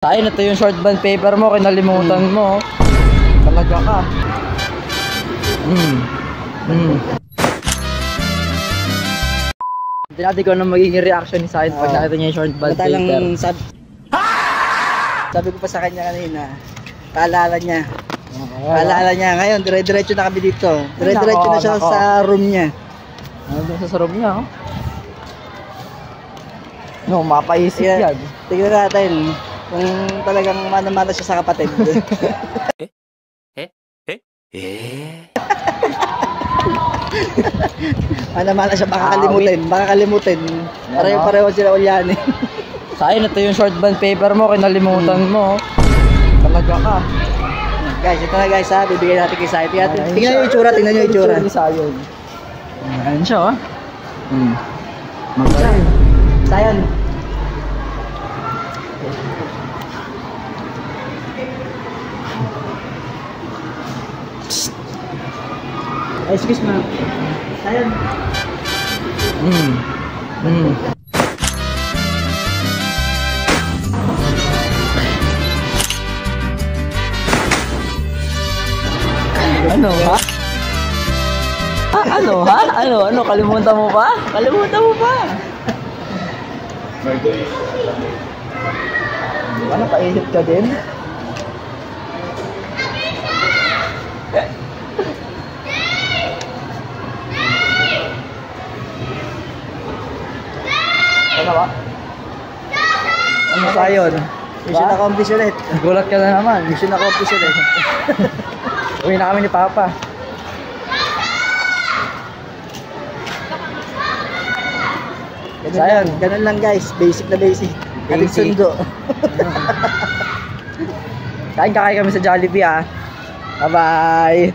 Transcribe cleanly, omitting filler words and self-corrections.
Tayo, ito yung short band paper mo, kinalimutan mo. Talaga ka. Hindi natin ko na magiging reaction ni Said pag nakita niya yung short band paper. Sabi ko pa sa kanya kanina, paalala niya. Paalala niya. Ngayon, dire-diretso na kami dito. Dire-diretso na siya sa room niya. Ano sa room niya, oh? No, mapaisip yan. Tignan natin kung talagang mana-mana siya sa kapatid. Mana-mana siya, baka kalimutin. Baka kalimutin. Pareho-pareho sila ulyanin. Sayo, ito yung short band paper mo, kinalimutan mo. Talaga ka. Guys, ito na guys ha, bibigyan natin kay Sayo. Tingnan nyo yung itsura, tingnan nyo yung itsura. Ayan siya, oh. Magaling. Sayon. Excuse me. Sayon. Ano ha? Ano ha? Ano? Kalimutan mo ba? Kalimutan mo ba? Ano, paisip ka din? Ano ba? Ano Sayon? Mission accomplished ulit. Gulat ka na naman. Mission accomplished ulit. Uwi na kami ni Papa. Ganun lang guys, basic na basic. Ating sundo. Kain kami sa Jollibee, ah. Bye-bye.